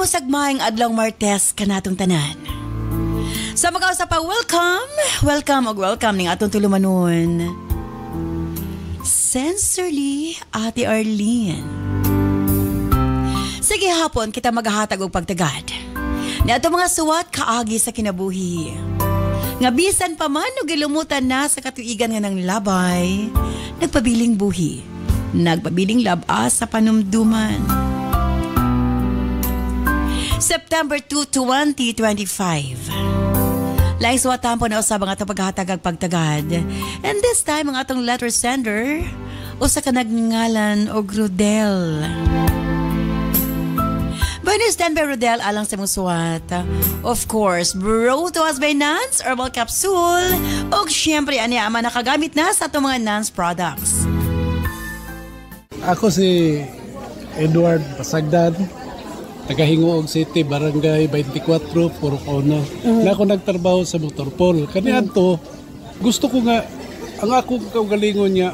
Usagmayng adlaw Martes kanatong tanan. Sa mga usap pa, welcome ning atong tulumanon. Sincerely, Ate Arlene. Sige hapon kita maghahatag og pagtagad. Ni ato mga suwat kaagi sa kinabuhi. Nga bisan pa man o gilumutan na sa katuigan nga ng labay, nagpabiling buhi, nagpabiling labas sa panumduman. September 2, 2025. Laing suwatan po na usab ang atong paghatag pagtagad. And this time, ang atong letter sender, usa ka nagngalan og Rodel. Buenos din by Rodel alang sa mong suwat. Of course, brought to us by Nance Herbal Capsule. O syempre, ani ama nakagamit na sa atong mga Nance products. Ako si Edward Pasagdan, taga-Hingoog City, Barangay 24, Purok Ono. Na ako nagtrabaho sa Motorpol. Kanihan to, gusto ko nga, ang akong kaugalingon niya,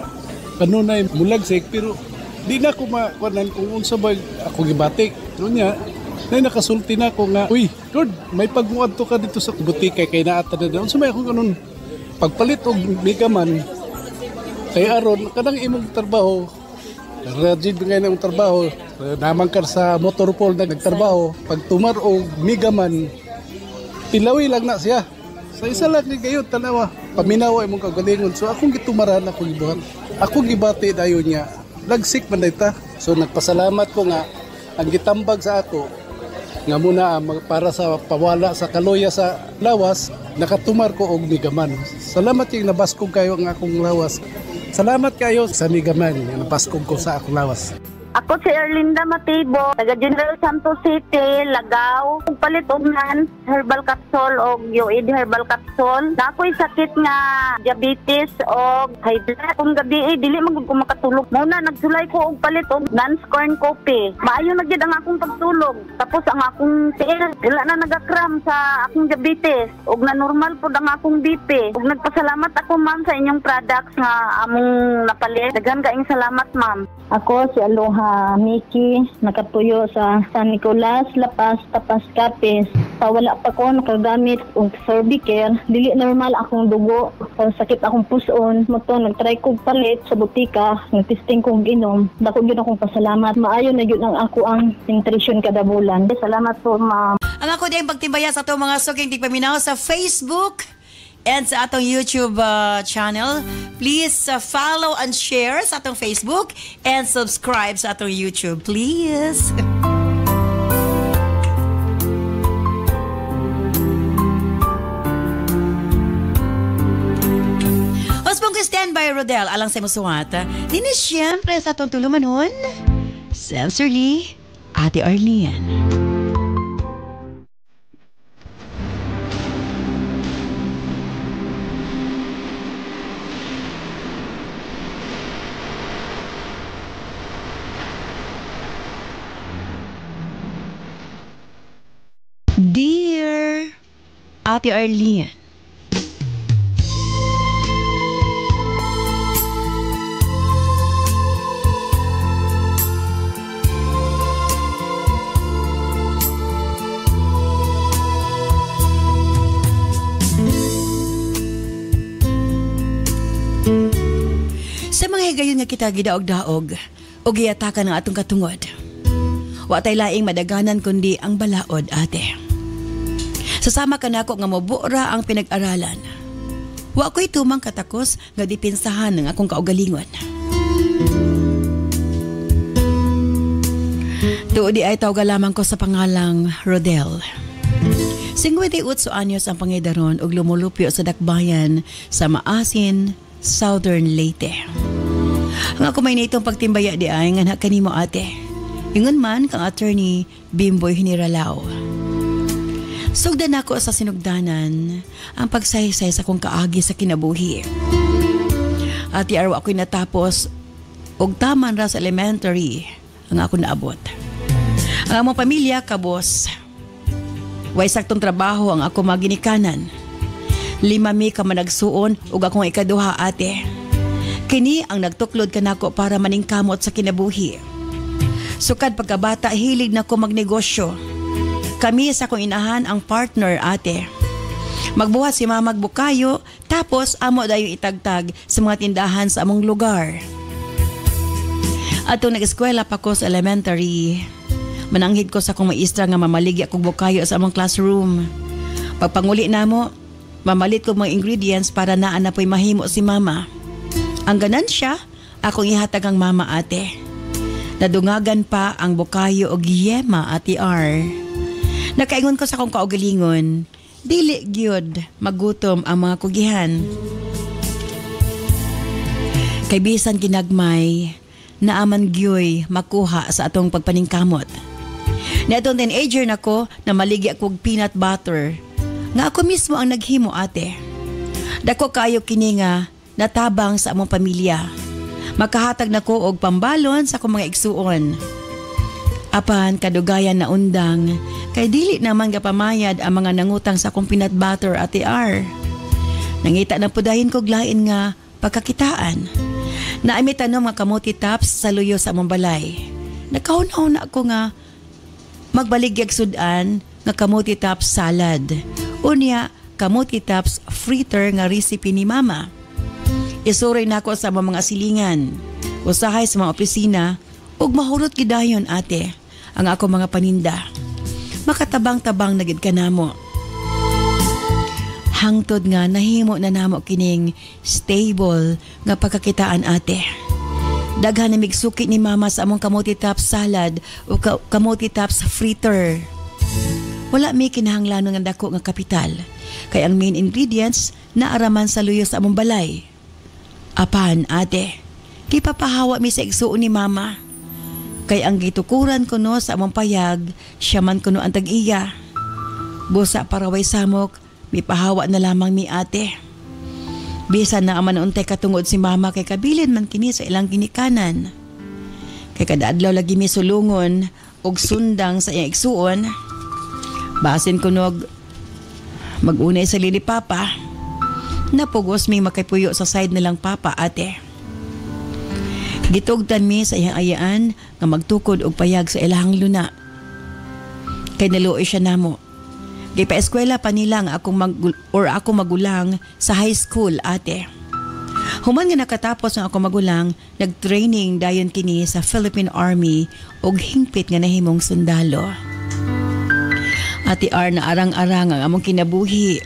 kanunay mulagsik, pero di na ako makuanan kung unsa ba ako gibatik. Doon niya, na nakasulti na ako nga, uy, Lord, may pagmuad to ka dito sa butika kay naata na doon. Unsa may ako ganun, pagpalit og migaman, kay aron, kanang imong trabaho, rajid nga ng trabaho, naman ka sa Motorpol na nagtrabaho, pag tumar o migaman, pilawi lang na siya. Sa isa lang ni gayon, tanawa, paminawa imong kagalingon. So akong gitumaran, akong gibuhat. Akong gibati dayon niya, nagsik man dayta. So nagpasalamat ko nga, ang gitambag sa ako, nga muna para sa pawala sa kaloya sa lawas, nakatumar ko og migaman. Salamat yung nabaskog kayo ang akong lawas. Salamat kayo sa migaman na napaskog ko sa akong lawas. Ako si Erlinda Matibo, taga General Santos City, Lagaw. Kung palit og Nance Herbal Capsule o Yoid Herbal Capsule. Na ako'y sakit nga diabetes o high blood. Kung gabi dili magud ko makatulog. Muna nagsulay ko og palit og Nance Corn Coffee. Maayo na gyud ang akong pagtulog. Tapos ang akong tiil, wala na nagakram sa akong diabetes. Og na normal po ang akong BP. Og nagpasalamat ako ma'am sa inyong products nga among napalit. Daghan kaayong salamat ma'am. Ako si Aloha Miki, nakatuyo sa San Nicolas, Lapas, Tapas, Capiz. Wala pa ko nakagamit og Sorbicare, dili normal akong dugo. Kung sakit akong puson, moto nagtry kog palit sa butika, nagtesting kog inom. Dako gyud akong pasalamat. Maayo na gyud ang ako ang nutrition kada bulan. Salamat po, ma'am. Ang ako din pagtimbaya sa atong mga suking tigpaminaw sa Facebook and sa atong YouTube channel. Please follow and share sa atong Facebook and subscribe sa atong YouTube, please. Osbong ko standby, Rodel, alang sa musuwat. Dini siyempre sa atong tulumanon, Sincerely, Ate Arlene. Dear Ate Arlene, sa mga higayon nga kita gidaog-daog o giyatakan ng atong katungod, wa tay laing madaganan kundi ang balaod, ate. Sasama ka na ako nga mabura ang pinag-aralan. Wa ko'y tumang katakos nga dipinsahan ng akong kaugalingon. Tuodi ay tawga lamang ko sa pangalang Rodel. 58 anyos ang pangidaron og lumulupyo sa dakbayan sa Maasin, Southern Leyte. Ang ako may naitong pagtimbaya di ay nga kanimo, ate. Ingon man kang attorney Bimboy Hiniralao. Sugdan ako sa sinugdanan ang pagsaysay sa kong kaagi sa kinabuhi. Ati araw ako'y natapos og taman ra sa elementary ang ako naabot. Ang among pamilya, kabos. Way saktong trabaho ang ako maginikanan. 5 mi ka managsuon ug akong ikaduha, ate. Kini ang nagtuklod kanako para maningkamot sa kinabuhi. Sukad pagkabata, hilig na ko magnegosyo. Kami sa kong inahan ang partner ate. Magbuhat si mama magbukayo, tapos amo dayo itagtag sa mga tindahan sa among lugar. Atong nag-eskwela pa ko sa elementary, mananghid ko sa akong maestra nga mamaligi akong bukayo sa among classroom. Pagpanguli namo, mamalit ko mga ingredients para naan na po'y mahimo si mama. Ang ganansya, akong ihatag ang mama ate. Nadungagan pa ang bukayo og yema ati R. Nakaingon ko sa akong kaugalingon, dili gyud magutom ang mga kugihan. Kay bisan ginagmay, naaman gyoy makuha sa atong pagpaningkamot. Niadtong teenager nako na maligi akong peanut butter, nga ako mismo ang naghimo ate. Dako kayo kini nga natabang sa among pamilya. Makahatag nako og pambalon sa akong mga igsuon. Apan kadugayan na undang, kay dili naman gapamayad ang mga nangutang sa akong peanut butter ate R. Nangita na pudahin ko glain nga pagkakitaan. Naami tanom nga kamuti tops sa luyo sa among balay. Nakahuna-huna ako nga magbaligyag sudan nga kamuti tops salad. Unya, kamuti tops fritter nga recipe ni mama. Isuroy na ako sa mga silingan, usahay sa mga opisina, ug mahurot gidayon ate ang ako mga paninda. Makatabang-tabang na gid kanamo. Hangtod nga nahimo na namo kining stable nga pagkakitaan ate. Daghan na migsuki ni mama sa among kamuti tops salad o kamuti tops fritter. Wala may kinahanglan nga dako nga kapital, kay ang main ingredients naaraman sa luyo sa among balay. Apan ate, di papahawa mi sa igsuon ni mama. Kay ang gitukuran ko no sa among payag, siya man kuno ang tag-iya. Busa paraway samok, mi pahawa na lamang mi ate. Bisan na aman untay katungod si mama kay kabilin man kini sa ilang ginikanan. Kay kada adlaw lagi mi sulungon og sundang sa iyang igsuon. Basin kunog magunay sa lili papa. Napugos mi makapuyo sa side nilang papa ate. Gitugtan mi sa iyang ayaan nga magtukod og payag sa ilahang luna. Kay naluoy siya namo. Gipa-eskwela pa nila nga ako magulang sa high school ate. Human nga nakatapos ang ako magulang, nag-training dayon kini sa Philippine Army og hingpit nga nahimong sundalo. Ate R na arang-arang ang among kinabuhi.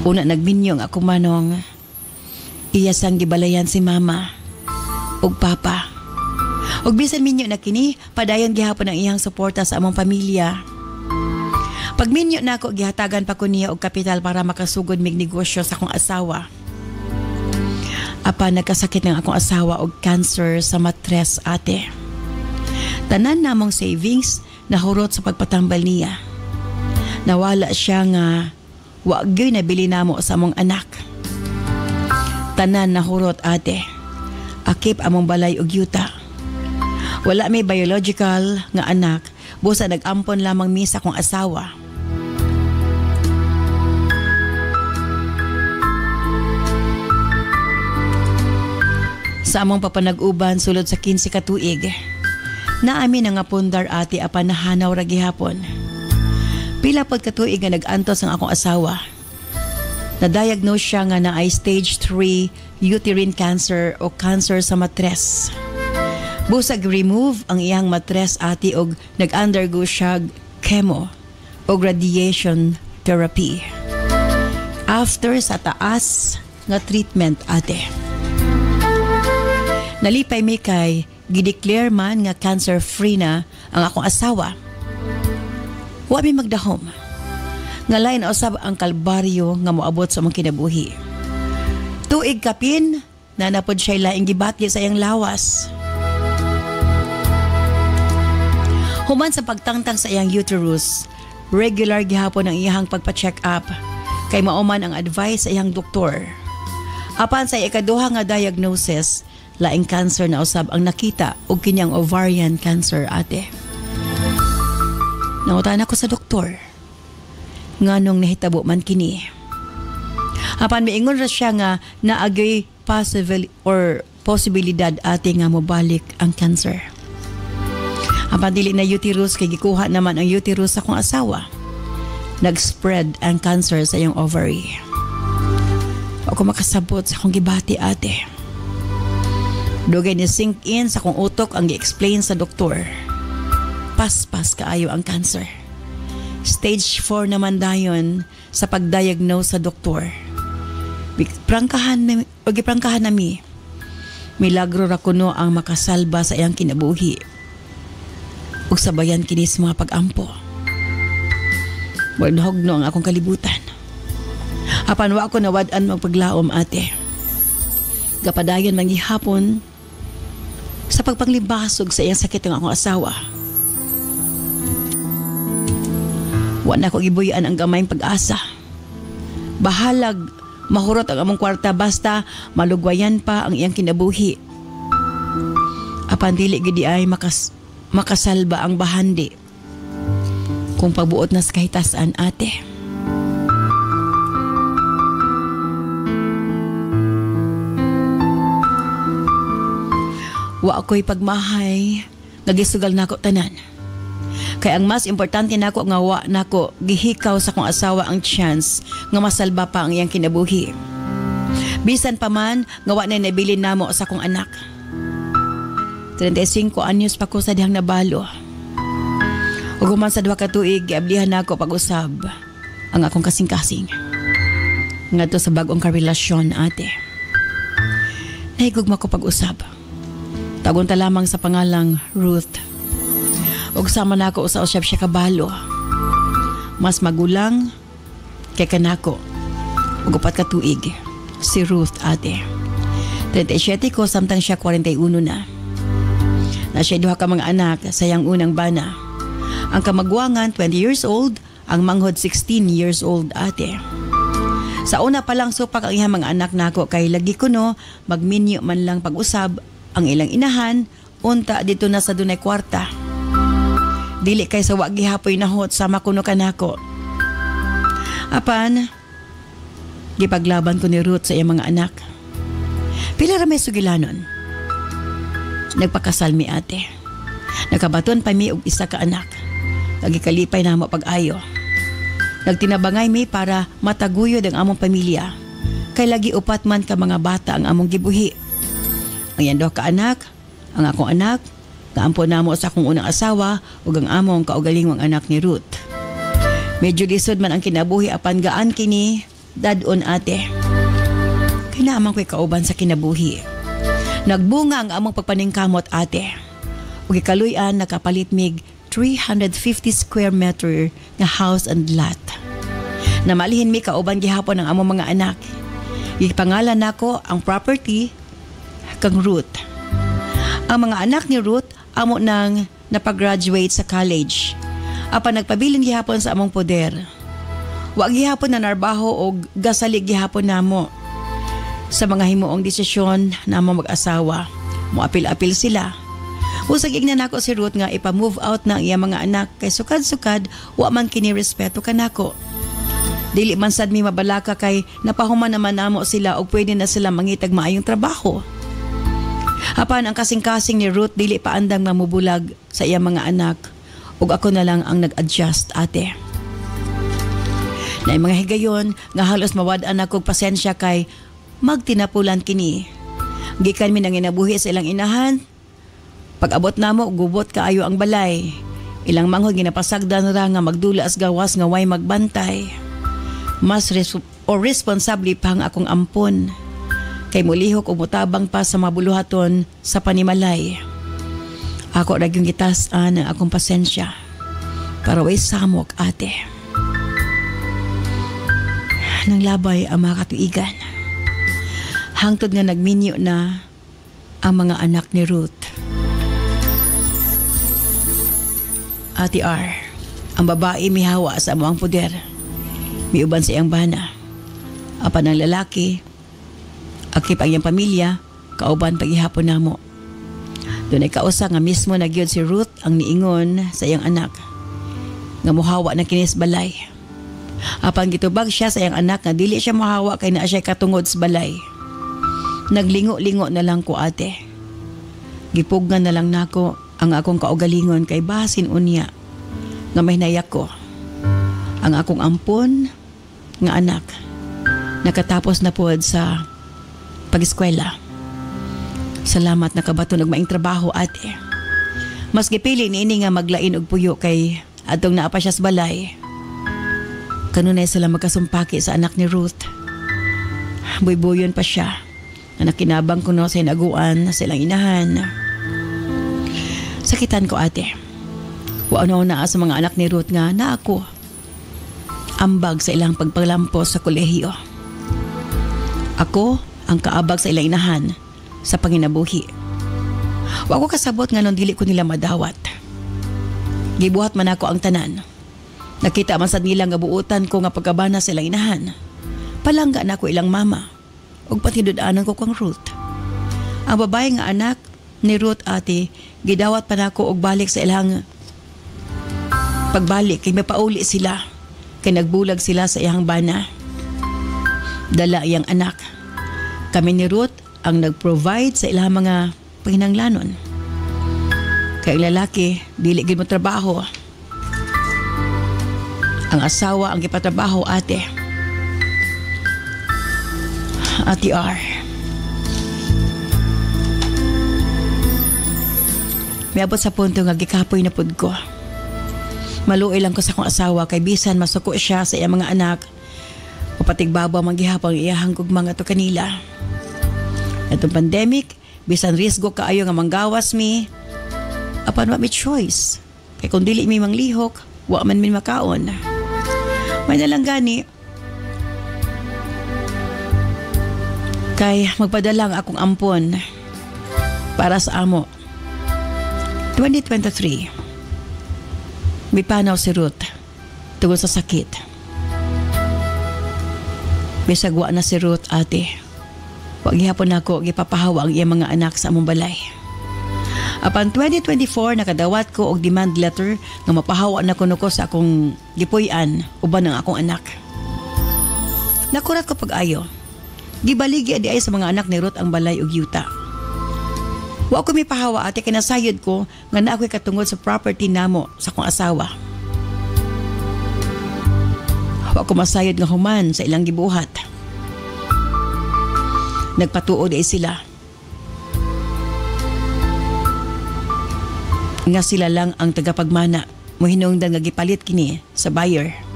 Una nagminyong ako manong. Iya sang gibalayan si mama ug papa. Ug bisan minyo na kini, padayon gihapon ang iyang suporta sa among pamilya. Pag minyo na ako, gihatagan pa ko niya og kapital para makasugod mig negosyo sa akong asawa. Apa nagkasakit ng akong asawa og cancer sa matres ate. Tanan namong savings nahurot sa pagpatambal niya. Nawala siya nga wa gyud nabili namo sa among anak. Tanan nahurot ate. Akip among balay og yuta. Wala may biological nga anak, busa nag-ampon lamang mi sa akong asawa. Sa among papanag-uban sulod sa 15 ka tuig, naami na nga pundar ate apan nahanaw ra gihapon. Pila pod ka tuig nga nag-antos ang akong asawa. Na-diagnose siya nga na ay stage 3 uterine cancer o cancer sa matres. Busag remove ang iyang matres ate og nag-undergo siya chemo o radiation therapy. After sa taas nga treatment ate. Nalipay mi kay gideclare man nga cancer-free na ang akong asawa. Wa mi magdahom. Nga lain usab ang kalbaryo nga moabot sa mong kinabuhi. Tuig kapin, nanapod siya laing gibati sa iyang lawas. Human sa pagtangtang sa iyang uterus, regular gihapon ang iyang pagpa-check up kay mauman ang advice sa iyang doktor. Apan sa ikaduha nga diagnosis, laing cancer na usab ang nakita og kinyang ovarian cancer ate. Nangutan ako sa doktor. Nganong nahitabo man kini. Apan miingon ra siya nga naagay possibilidad ate nga mobalik ang cancer. Ang pandili na uterus kay gikuha naman ang uterus sa akong asawa. Nag-spread ang cancer sa iyong ovary. Ako makasabot sa akong gibati, ate. Dugay ni sink in sa akong utok ang gi-explain sa doktor. Paspas kaayo ang cancer. Stage 4 naman dayon sa pagdiagnose sa doktor. Giprangkahan nami. Milagro ra kuno ang makasalba sa iyang kinabuhi. Ug sabayan kini sa mga pag-ampo. Walhogno ang akong kalibutan. Apan wa ako nawad-an magpaglaom, ate. Gapadayon man gihapon sa pagpanglibasog sa iyang sakit ng akong asawa. Wa na ko gibuyan ang gamayng pag-asa. Bahalag mahurot ang among kwarta basta malugwayan pa ang iyang kinabuhi. Apan dili gidi ay makasalba ang bahandi kung pagbuot na sa kahitasan, ate. Wa ako'y pagmahay, nagisugal na ako tanan. Kaya ang mas importante nako nga wa nako gihikaw sa kong asawa ang chance nga masalba pa ang iyang kinabuhi. Bisan pa man nga wa na nabilin namo sa kong anak. 35 anyos pa ko sa dihang nabalo. Ug human sa 2 ka tuig giablihan nako pag-usab ang akong kasing-kasing. Ngadto sa bag-ong karelasyon, ate. Nahigugma ko pag-usab. Tagunta lamang sa pangalang Ruth. Ug sama nako sa usab siya kabalo. Mas magulang kay kanako. Ug 4 ka tuig si Ruth, ate. 37 ko samtang siya 41 na. Na siya 2 ka mga anak sa iyang unang bana. Ang kamagwangan 20 years old, ang manghod 16 years old, ate. Sa una pa lang supak ang iyang mga anak nako kay lagi ko no magminyo man lang pag-usab ang ilang inahan unta dito na sa dunay kwarta. Dili kay sa wa gihapoy nahot sama kuno kanako. Apan gipaglaban ko ni Ruth sa iyang mga anak. Pila ra may sugilanon. Nagpakasal mi, ate. Nakabaton pa mi og 1 ka anak. Nagikalipay na mo pag-ayo. Nagtinabangay mi para mataguyod ang among pamilya. Kay lagi upat man ka mga bata ang among gibuhi. Ang yan 2 ka anak, ang akong anak, kaampo namo sa akong unang asawa ug ang among kaugalingong anak ni Ruth. Medyo lisod man ang kinabuhi apan gaan kini dadon, ate. Kay naamang ko'y kauban sa kinabuhi. Nagbunga ang among pagpaningkamot, ate. Ug ikaluy-an nakapalit mig 350 square meter nga house and lot. Namalihin mi kauban gihapon ang among mga anak. Gipangalan nako ang property kang Ruth. Ang mga anak ni Ruth amo nang napag-graduate sa college. Apan nagpabilin gihapon sa among poder. Wa gihapon na narbaho og gasalig gihapon namo. Sa mga himuong desisyon na among mag-asawa, moapil-apil sila. Usag ignan nako si Ruth nga ipa-move out na ang iyang mga anak kay sukad-sukad wa man kini respeto kanako. Dili man sad mi mabalaka kay napahuman naman namo sila og pwede na sila mangitag maayong trabaho. Apan ang kasing-kasing ni Ruth dili pa andam mamubulag sa iyang mga anak ug ako na lang ang nag-adjust, ate. Na mga higayon nga halos mawad-an ako og pasensya kay magtinapulan kini. Gikan mi nang inabuhi sa ilang inahan. Pag-abot namo gubot kaayo ang balay. Ilang manghod ginapasagdan ra nga magdula as gawas nga way magbantay. Mas responsable pa ang akong ampon. Kay mulihok o mutabang pa sa mabuluhaton sa panimalay. Ako ra gyud gitas-an ang akong pasensya. Para way samok, ate. Nang labay ang mga katuigan. Hangtod nga nagminyo na ang mga anak ni Ruth. Ate R, ang babae mihawa sa amuang poder. Miuban sa iyang bana. Apan ang lalaki, akip ang iyang pamilya, kauban paghihapon namo. Doon ay kausa nga mismo nagyod si Ruth ang niingon sa iyang anak. Nga muhawa na kinis balay. Apan gitubag siya sa iyang anak nga dili siya muhawa kay naa siya katungod sa balay. Naglingo-lingo na lang ko, ate. Gipugnan na lang nako ang akong kaugalingon kay basin unya nga may nayak ko. Ang akong ampon nga anak nakatapos na pod sa pag-eskwela. Salamat nakabaton og maing trabaho ate. Mas gipili niini nga maglain og puyo kay adtong naa pa siya sa balay. Kanunay sila magkasumpaki sa anak ni Ruth. Buy-buyon pa siya. Nakinabang ko no sa inaguan na silang inahan. Sakitan ko ate. Wa ano na sa mga anak ni Ruth nga na ako. Ambag sa ilang pagpaglampos sa kolehiyo. Ako ang kaabag sa ilang inahan sa panginabuhi. Wa ko kasabot nga nung dili ko nila madawat. Gibuhat man ako ang tanan. Nakita man sad nila nga buutan ko nga pagkabana sa ilang inahan. Palangga na ako ilang mama. Ug patidud-anon ko kang Ruth. Ang babae nga anak ni Ruth ate, gidawat pa nako og balik sa ilang pagbalik kay mapauli sila. Kay nagbulag sila sa iyang bana. Dala iyang anak. Kami ni Ruth ang nag-provide sa ilang mga pahinanglanon. Kay lalaki, dili gid mo trabaho. Ang asawa ang gipatrabaho ate. Ate R. Miabot sa punto nga gikapoy na pud ko. Maluoy lang ko sa akong asawa kay bisan masuko siya sa iyang mga anak. Papatigbabaw manggihapon iyahang gugmang ato kanila. Itong pandemic, bisan risgo kaayo nga manggawas mi. Apan wa mi choice. Kay kung dili mi manglihok, wa man mi makaon. May nalang gani. Kay magpadalang akong ampon para sa amo. 2023. May panaw si Ruth tungkol sa sakit. Bisagwa na si Ruth ate. Wag gihapon ako gipapahawa ang iyang mga anak sa among balay. Apan 2024 nakadawat ko og demand letter nga mapahawa na kuno ko sa akong gipuy-an uban ng akong anak. Nakurat ko pag-ayo. Gibaligi adi ay sa mga anak ni Ruth ang balay ug yuta. Wa ko mipahawa ate kinasayod ko nga naa ko'y katungod sa property namo sa akong asawa. Wa ko masayod nga human sa ilang gibuhat. Nagpatuod ay sila. Nga sila lang ang tagapagmana mo hinungdan nga gipalit kini sa buyer.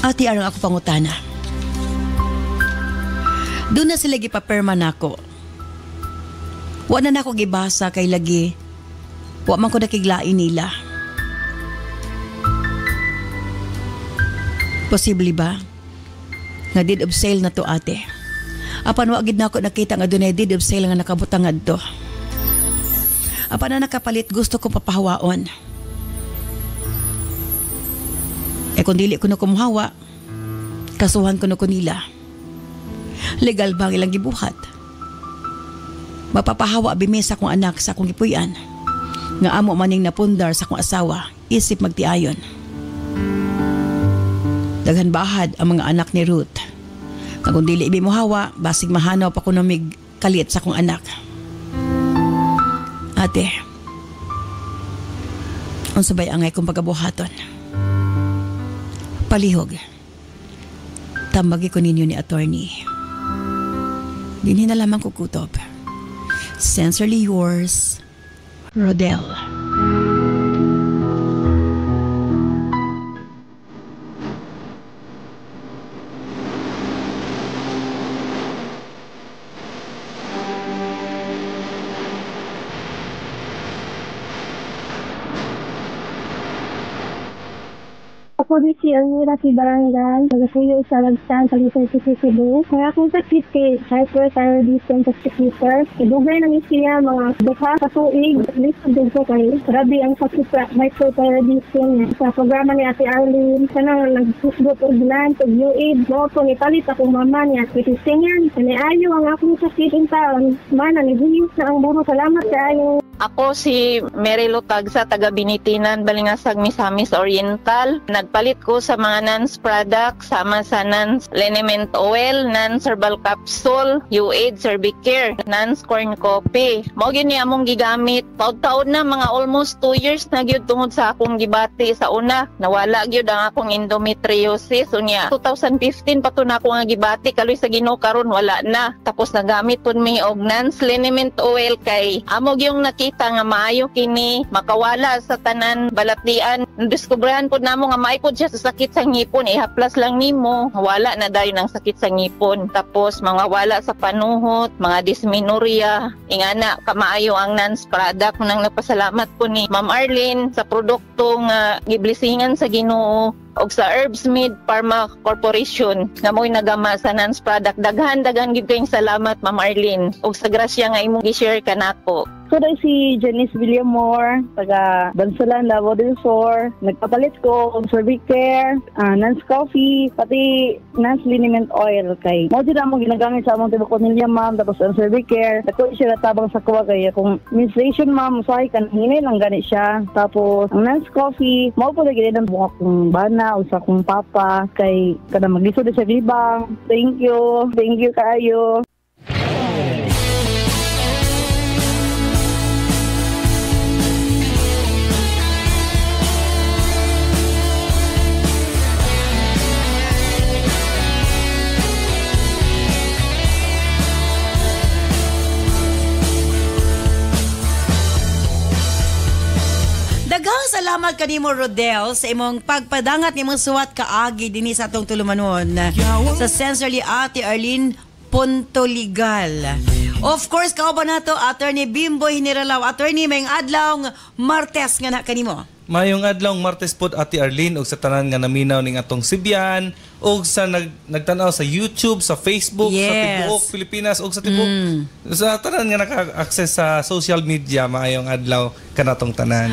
Ati arang ako pangutana. Doon na sila gipaperma nako. Wa na nako gibasa kay lagi. Wa man ko nakiglain nila. Posible ba nga deed of sale na to ate? Apan wa gid nako nakita nga dunay deed of sale nga nakabutang adto. Apan na nakapalit gusto ko papahawaon. Kung dili ko na kumuhawa, kasuhan ko na ko nila. Legal ba ang ilang gibuhat? Mapapahawa bimi sa akong anak sa akong gipuy-an. Nga amo maning napundar sa akong asawa, isip magtiayon. Daghan bahad ang mga anak ni Ruth. Nga kung dili ibimuhawa, basig mahanaw pa ko namig kalit sa akong anak. Ate, unsabay angay kong pagabuhaton. Palihog. Tambagi ko ninyo ni attorney. Dinhi na lamang kukutob. Sincerely yours, Rodel. Ako ni si Almira si Barangay, nagasuyo sa Lagsan, Kalitan City, Cebu. Kaya akong sakit kay hyperthyroidism sa speaker. Idugay ng siya mga duha sa tuig. Lisod din ko kay grabe ang sakit sa hyperthyroidism. Sa programa ni Ate Arlene, sana nagsusgot og gland, og UAID. Mo ko nipalit akong mama niya. Kitisingan, kaniayo ang akong sakit in taon. Mana, nagihiyos na ang buro. Salamat kayo. Ako si Mary Lutag sa taga Binitinan, Balingasag, Misamis Oriental. Nagpalit nagpalit ko sa mga NANS product sama sa NANS liniment oil, NANS herbal capsule, UAID Cervicare, NANS corn coffee. Mao gyud ni among gigamit. Taud-taud na mga almost 2 years na gyud tungod sa akong gibati sa una. Nawala gyud ang akong endometriosis unya. 2015 pa to na ako nga gibati kaloy sa Ginoo karon wala na. Tapos nagamit pud mi og NANS liniment oil kay amo gyung nakita nga maayo kini makawala sa tanan balatian. Diskubrahan pud namo nga maipod siya sa sakit sa ngipon, ihaplas lang nimo wala na dayon ang sakit sa ngipon. Tapos mga wala sa panuhot, mga dysmenorrhea, ingana kamaayo ang NANS product. Nang nagpasalamat po ni Ma'am Arlene sa produkto nga giblisingan sa Ginoo og sa Herbsmith Pharma Corporation nga mo'y nagama sa NANS product. Daghan gid kayong salamat Ma'am Arlene og sa grasya nga imong gi-share kanako. So, dahil si Janice Villamor, taga Bansalan, Davao del Sur. Nagpapalit ko ng Cervicare, NANS Coffee, pati NANS Liniment Oil. Kay mo din mo ginagamit sa among tibok pamilya, ma'am. Tapos ang Cervicare, ako siya natabang sa kuwa. Kaya kung menstruation, ma'am, usahay ka, hinay lang ganit siya. Tapos ang NANS Coffee, mo po na ginit ang bunga kong bana o sa kong papa. Kay kada mag-lisod sa bibang. Thank you. Thank you kayo. Daghang salamat kanimo Rodel sa imong pagpadangat nimong suwat kaagi dinhi sa atong tulumanon sa Sensorly Ate Arlene Pontoligal. Of course, kauban nato Attorney Bimboy Hiniralaw. Attorney, mayong adlaw Martes nga na kanimo. Mayong adlaw Martes pod Ate Arlene og sa tanan nga naminaw ning atong Sibian og sa nagtanaw sa YouTube, sa Facebook, sa tibuok Pilipinas og sa tibuok sa tanan nga naka-access sa social media. Mayong adlaw kanatong tanan.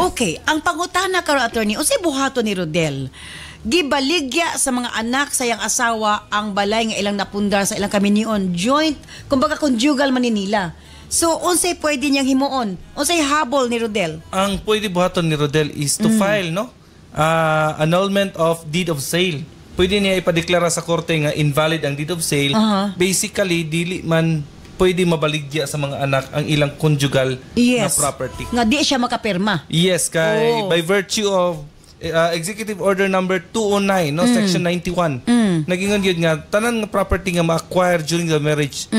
Okay, ang pangutana karon Attorney, unsay buhaton ni Rodel? Gibaligya sa mga anak sa iyang asawa ang balay nga ilang napundar sa ilang kaminion, joint, kumbaga conjugal man ni nila. So, unsay pwede niyang himuon? Unsay habol ni Rodel? Ang pwede buhaton ni Rodel is to file, no? Annulment of deed of sale. Pwede niya ipadeklara sa korte nga invalid ang deed of sale. Basically, dili man pwede mabaligya sa mga anak ang ilang conjugal na property. Nga di siya makapirma. Yes, kay by virtue of Executive Order number 209, no, Section 91. Nagingon yun nga tanan nga property nga ma-acquire during the marriage.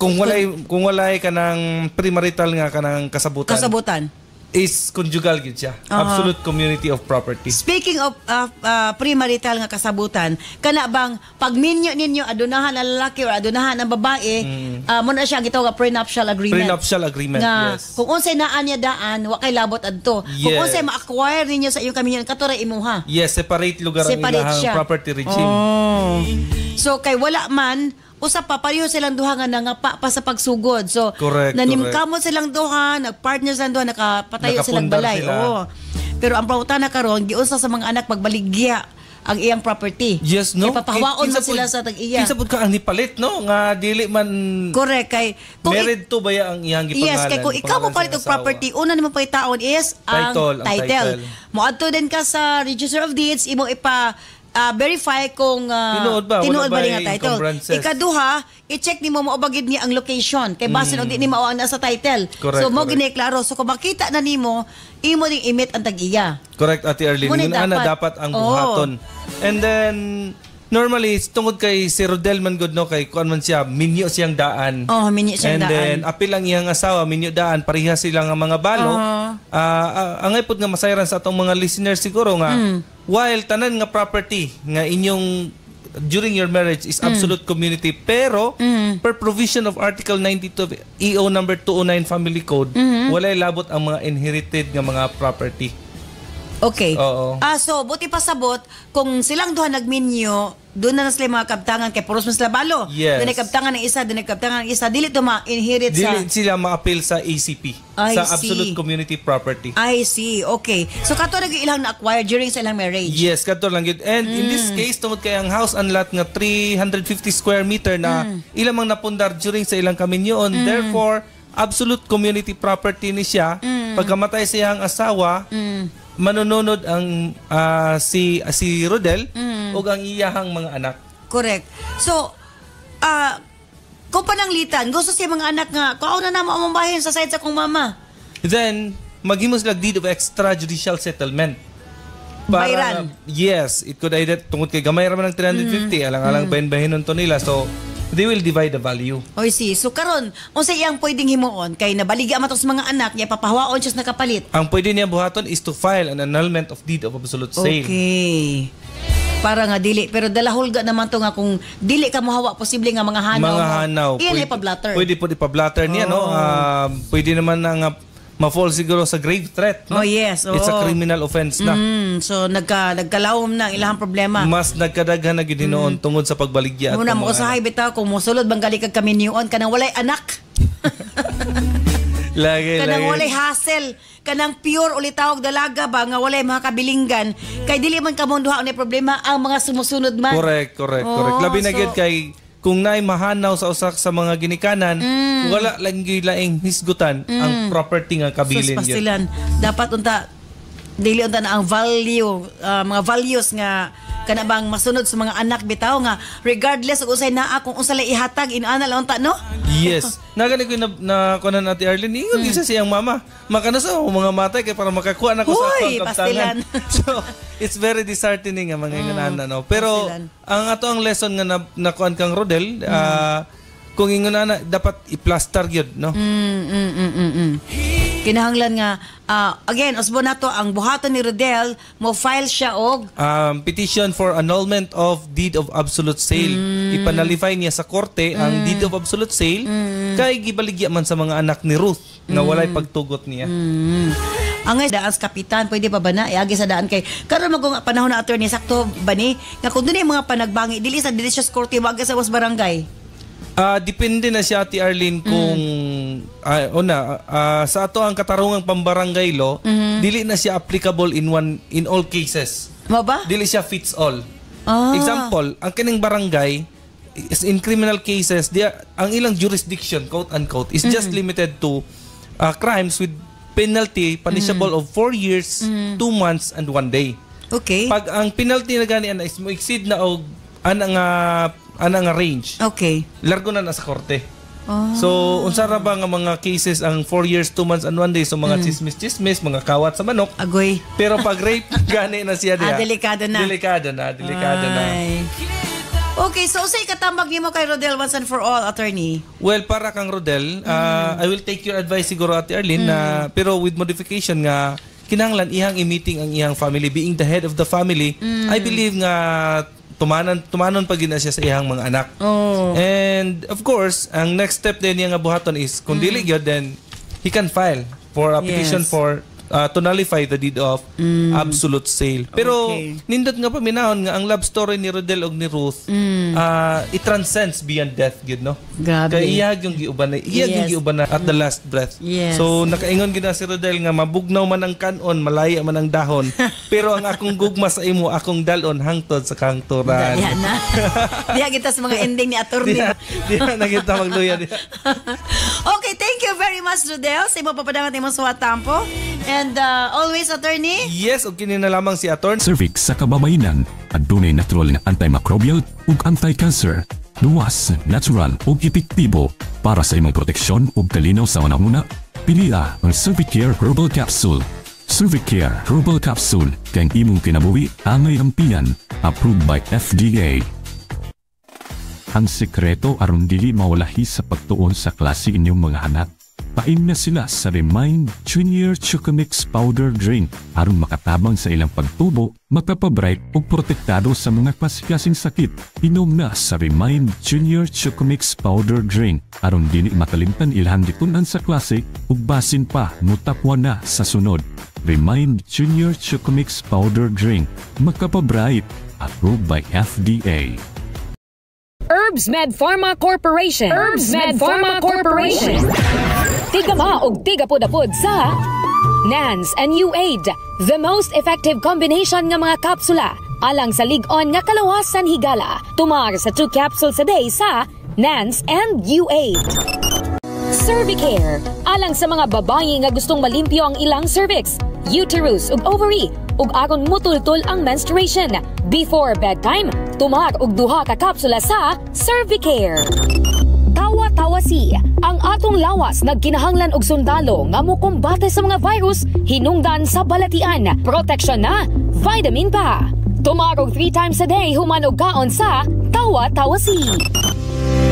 Kung walay ka ng premarital nga kanang kasabutan is conjugal gid siya. Absolute community of property. Speaking of premarital nga kasabutan, kana bang pagminyo ninyo adunahan ang lalaki or adunahan ang babae, mo na siya gitawag nga prenuptial agreement. Prenuptial agreement, nga, yes. Kung unsay naa niya daan, wa kay labot adto. Kung unsay ma-acquire ninyo sa iyong kaminyon katura imuha. Yes, separate lugar ang ilahang property regime. So kay wala man usa pa pareho silang duha nga nangapa pa sa pagsugod. So nanimkamot silang duha, nagpartner silang duha, nakapatayo silang balay. Oo. Pero ang pangutana karon giunsa sa mga anak pagbaligya ang iyang property. Yes, no. Ipapahawaon man sila sa tag-iya. Kinsa pud ka ang nipalit, no? Nga dili man correct kay married to baya ang iyang gipangalan. Yes, kay kung ikaw mo palit og property, una nimo paytaon is ang title. Moadto din ka sa Register of Deeds, imo verify kung tinuod ba nga title. Ikaduha, i-check nimo maubagid ni ang location kay base no di ni mao ang nasa title. Correct, so mo giniklaro. So kung makita na nimo, imo ding imit ang tag-iya. Correct, Ate Arlene. Dapat ang buhaton. And then normally tungod kay si Rodel man gud no kay kuan man siya minyo siyang daan. Minyo siyang daan. And then apil ang iyang asawa minyo daan, pareha sila nga mga balo. Angay pud nga masayran sa atong mga listeners siguro nga while tanan nga property nga inyong during your marriage is absolute community pero per provision of Article 92 EO number 209 Family Code walay labot ang mga inherited nga mga property. Okay. So buti pasabot kung silang duha nagminyo, doon na sila mga kabtangan kay puros mas labalo. Yes. Doon kabtangan ng isa, doon kabtangan ng isa, dili to ma-inherit dili sila ma-appeal sa ACP, sa Absolute Community Property. I see. Okay. So kato nag ilang na-acquire during sa ilang marriage. Yes, kato lang yun. And in this case, tungod kay ang house and lot nga 350 square meter na ilang mang napundar during sa ilang kaminyoon. Therefore, absolute community property ni siya. Pagkamatay sa iyang asawa, manununod ang si Rodel ug ang iyahang mga anak. Correct. So, kung pananglitan, gusto siya mga anak nga, kung na mo among bahin sa side sa kong mama. Then, maghimos lang deed of extrajudicial settlement. Bayran. Yes, it could either, tungkol kay gamay raman ng 350, alang-alang bahin-bahinon to nila. So, they will divide the value. Oy, see. So, karon, unsa iyang pwedeng himuon, kay nabaliga man to sa mga anak, niya papahawaon siya sa nakapalit. Ang pwede niya buhaton is to file an annulment of deed of absolute sale. Okay. Para nga dili, pero dalahulga naman to nga kung dili ka mohawa, posible nga mga hanaw. Mga hanaw. Iyan ay pa-blatter. Pwede po ipa-blatter niya, no? Pwede naman na ma-fall siguro sa grave threat, no? Oh, yes. It's a criminal offense na. So, nagkalawom na ang ilahang problema. Mas nagkadaghan na gidinoon tungod sa pagbaligya. Muna mo usahay bitaw, kung musulod bang gali kag kami niyon, kanang walay anak. Kanang walay hassle, kanang pure ulit tawag dalaga ba nga walay mga kabilinggan, kay dili man kamo duha ni problema ang mga sumusunod man. Correct. Labi na gyud kay kung naay mahanaw sa usak sa mga ginikanan, wala lang laing hisgutan ang property nga kabilin gyud. Dapat unta dili unta na ang value, mga values nga kanabang masunod sa mga anak bitaw nga regardless og usay naa kung unsa lay ihatag inana lang unta, no? Yes. Nagani ko na kunan Ate Arlene, ingon isa siyang mama. Makana sa mga matay kay para makakuha na ko sa akong kaptangan. So, it's very disheartening ang mga ingonana, no. Pero ang ato ang lesson nga nakuan kang Rodel, kung ingonana dapat i-plaster gyud, no. Kinahanglan nga again usbo nato ang buhaton ni Rodel mo file siya og petition for annulment of deed of absolute sale. Ipanalify niya sa korte ang deed of absolute sale kay gibaligya man sa mga anak ni Ruth nga walay pagtugot niya. Ang daan sa kapitan pwede pa ba na iagi sa daan kay karon magong panahon na attorney sakto ba ni nga kung dunay mga panagbangi dili sa delicious korte wag sa was barangay. Depende na siya Ate Arlene kung sa ato ang katarungang pambarangay law, dili na siya applicable in all cases. Mo ba? Dili siya fits all. Example, ang kining barangay is in criminal cases, ang ilang jurisdiction quote unquote is just limited to crimes with penalty punishable of 4 years, 2 months and 1 day. Okay. Pag ang penalty na gani is mo exceed na og anang range. Okay. Largo na sa korte. So, unsa ra ba nga mga cases ang 4 years, 2 months and 1 day, so mga chismis, mga kawat sa manok. Agoy. Pero pag rape gani na siya diha. Delikado na. Delikado na. Okay, so usay katambag nimo kay Rodel once and for all, attorney? Well, para kang Rodel, I will take your advice siguro Ate Arlene pero with modification nga kinahanglan ihang i-meeting ang ihang family being the head of the family. I believe nga tumanon pa gina siya sa ihang mga anak. And of course, ang next step din niya nga buhaton is kung dili gyud then he can file for a petition for to nullify the deed of absolute sale. Pero nindot nga paminahon nga ang love story ni Rodel og ni Ruth it transcends beyond death gyud, no? Grabe. Kay iyag yung giuban na at the last breath. So nakaingon gid si Rodel nga mabugnaw man ang kanon, malaya man ang dahon, pero ang akong gugma sa imo akong dalon hangtod sa kangturan. Diya na. Diya kita sa mga ending ni attorney. Diya na kita magluya diya. Okay, thank you very much Rodel sa imo papadangat imong suwatampo. And always, attorney? Yes, o kini na lamang si attorney. Cervix sa kababayenan, adunay natural na antimicrobial ug anti-cancer. Luwas, natural ug epektibo para sa imong proteksyon ug kalinaw sa una-una. Piliha ang Cervicare Herbal Capsule. Cervicare Herbal Capsule kang imong kinabuhi angay ampian, approved by FDA. Ang sekreto aron dili mawalahi sa pagtuon sa klase inyong mga anak. Pain na sila sa Remind Junior Chocomix Powder Drink aron makatabang sa ilang pagtubo, makapabright ug protektado sa mga klase-klaseng sakit. Inom na sa Remind Junior Chocomix Powder Drink aron dili makalimtan ilhan ditunan sa klase ug basin pa mutapwa na sa sunod. Remind Junior Chocomix Powder Drink, makapabright, approved by FDA. Herbs Med Pharma Corporation. Herbs Med Pharma Corporation. Tigama og tigapod-apod sa NANS and U8, the most effective combination nga mga kapsula alang sa lig-on nga kalawasan higala. Tumar sa 2 capsules a day sa NANS and U8. Cervicare, alang sa mga babae nga gustong malimpyo ang ilang cervix. uterus ug ovary ug aron mutultol ang menstruation. Before bedtime, tumar og 2 ka kapsula sa Cervicare. Tawa-tawasi, ang atong lawas nagkinahanglan og sundalo nga mokombate sa mga virus hinungdan sa balatian, proteksyon na, vitamin pa. Tumarog 3 times a day human og kaon sa tawa-tawasi.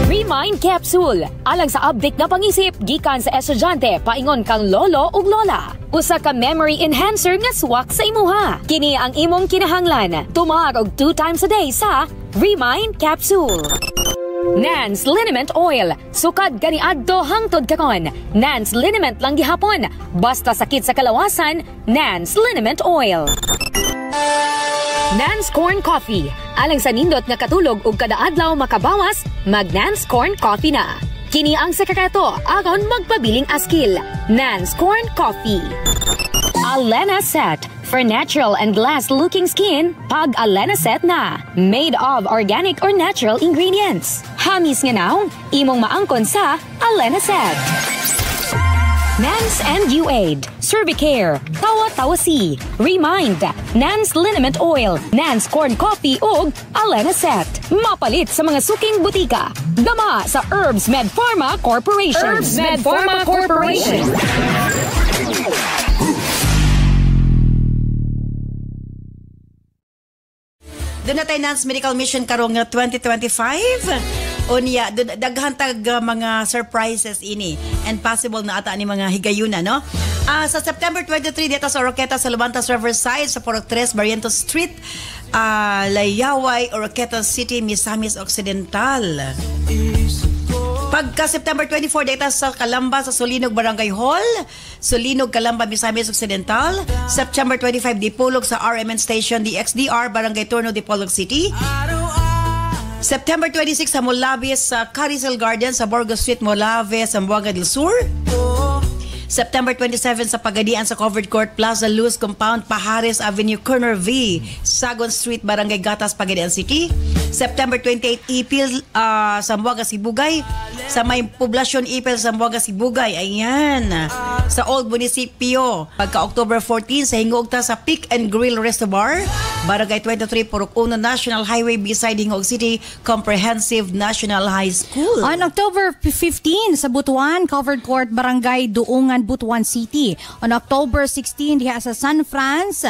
Remind Capsule, alang sa update na pangisip gikan sa estudyante paingon kang lolo ug lola. Usa ka memory enhancer nga swak sa imuha. Kini ang imong kinahanglan. Tumarog 2 times a day sa Remind Capsule. Nance Liniment Oil. Sukad ganiadto hangtod karon. Nance Liniment lang gihapon. Basta sakit sa kalawasan, Nance Liniment Oil. Nance Corn Coffee. Alang sa nindot nga katulog ug kada adlaw makabawas, mag Nance Corn Coffee na. Kini ang sekreto aron magpabiling askil. Nance Corn Coffee. Alena Set. For natural and glass-looking skin, pag Alena Set na. Made of organic or natural ingredients. Hamis nga now, imong maangkon sa Alena Set. Nance and UAID, Cervicare, Tawa-Tawasi, Remind, Nance Liniment Oil, Nance Corn Coffee ug Alena Set. Mapalit sa mga suking butika. Dama sa Herbs Med Pharma Corporation. Herbs Med Pharma Corporation. Doon na tayo Nance Medical Mission karong 2025. Unya, daghantag mga surprises ini and possible na ata ni mga higayuna, no? Sa September 23, dito sa Oroqueta sa Lubantas Riverside, sa Porok 3, Barrientos Street, Layaway, Oroqueta City, Misamis Occidental. Pagka September 24, dito sa Calamba, sa Solinog Barangay Hall, Solinog, Calamba, Misamis Occidental. September 25, Dipolog sa RMN Station, DXDR, Barangay Torno, Dipolog City. September 26 sa Molave sa Carisel Gardens sa Burgos Street, Molave, Zamboanga del Sur. September 27 sa Pagadian sa Covered Court Plaza Luz Compound, Pajares Avenue, Corner V, Sagon Street, Barangay Gatas, Pagadian City. September 28, Ipil, Zamboanga, Sibugay. Sa may poblasyon Ipil, Zamboanga, Sibugay. Ayan. Sa Old Municipio. Pagka October 14, sa Hingogta sa Pick and Grill Resto Bar, Barangay 23, Purok 1, National Highway beside Hingog City Comprehensive National High School. On October 15, sa Butuan, Covered Court, Barangay Duungan, Butuan City. On October 16, diha sa San Franz,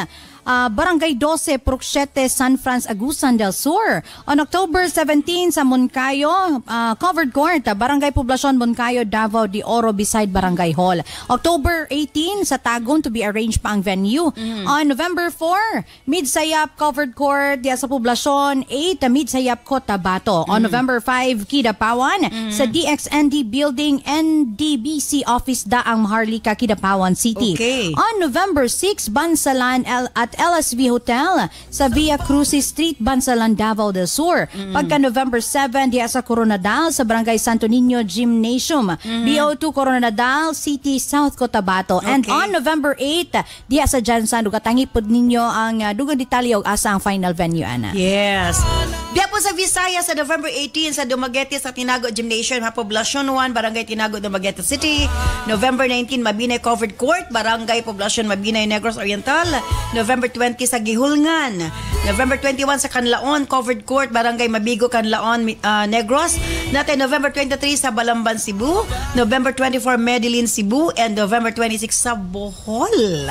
Barangay 12, Purok 7, San Franz, Agusan del Sur. On October 17 sa Moncayo, Covered Court, Barangay Poblacion, Moncayo, Davao de Oro, beside Barangay Hall. October 18 sa Tagon, to be arranged pa ang venue. On November 4, Midsayap, Covered Court, diya sa Poblacion 8, Midsayap, Cotabato. On November 5, Kidapawan, sa DXND Building, NDBC Office Daang Maharlika, Kidapawan City. Okay. On November 6, Bansalan at LSV Hotel sa Via Crucis Street, Bansalan, Davao del Sur. Pagka November 7, diya sa Coronadal sa Barangay Santo Niño Gymnasium. BO2 Coronadal City, South Cotabato. And on November 8, diya sa Jansan, dugatangi po ninyo ang dugang detalye o asa ang final venue, Ana. Yes. Diya po sa Visayas sa November 18 sa Dumaguete sa Tinago Gymnasium, Poblacion 1, Barangay Tinago, Dumaguete City. November 19, Mabinay Covered Court, Barangay Poblacion, Mabinay, Negros Oriental. November 20 sa Gihulngan. November 21 sa Canlaon, Covered Court, Barangay Mabigo, Canlaon, Negros. Natin November 23 sa Balamban, Cebu. November 24, Medellin, Cebu. And November 26 sa Bohol.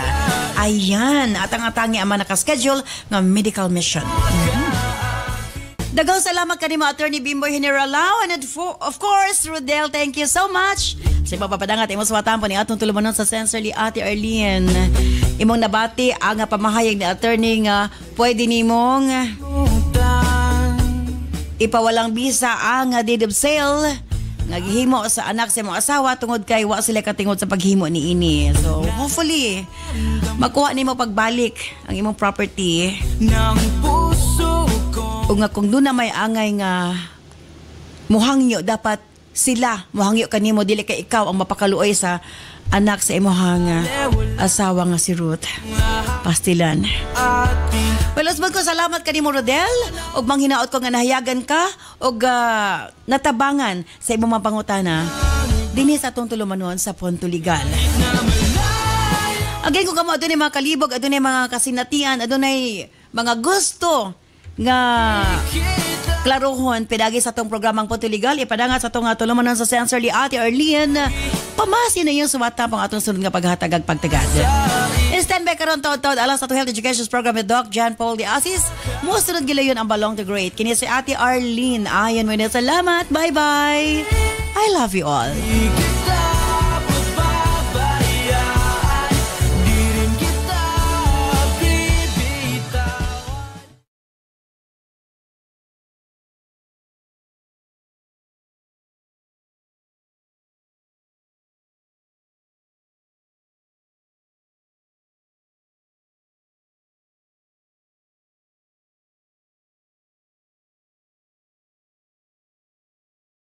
Ayan. Atang-atangi ang nakaschedule ng medical mission. Dagang salamat kanimo Attorney Bimboy Generalao, and of course Rodel, thank you so much sa papadangat imong suwatan po ni atong tulumanon sa Sensorly Ate Arlene. Imong nabati ang pamahayag ni Attorney nga pwede nimong ipawalang bisa ang deed of sale naghimo sa anak sa imong asawa tungod kay wa sila katingod sa paghimo ni ini. So hopefully makuha nimo pagbalik ang imong property. O nga kung doon na may angay nga muhangyo, dapat sila muhangyo kanimo, dili kay ikaw ang mapakaluoy sa anak sa imuhang asawa nga si Ruth Pastilan. Well, usbon ko salamat kanimo Rodel, og manghinaot ko nga nahayagan ka og natabangan sa imong mga pangutana dinhi sa atong tulumanon sa Punto Legal. Again, kung kamo adunay mga kalibog, adunay mga kasinatian, adunay mga gusto nga klarohon pedagi sa tong programang Punto Legal, ipadangat sa tong tulumanon sa Sensor li Ate Arlene, pamasin na yung suwata pang atong sunod nga paghatag ag pagtagad. Stand by karon taod-taod alas sa Health Education Program with Doc John Paul de Asis. Musunod gilayon ang Balong the Great. Kini si Ate Arlene. Ayon mo na, salamat. Bye-bye. I love you all.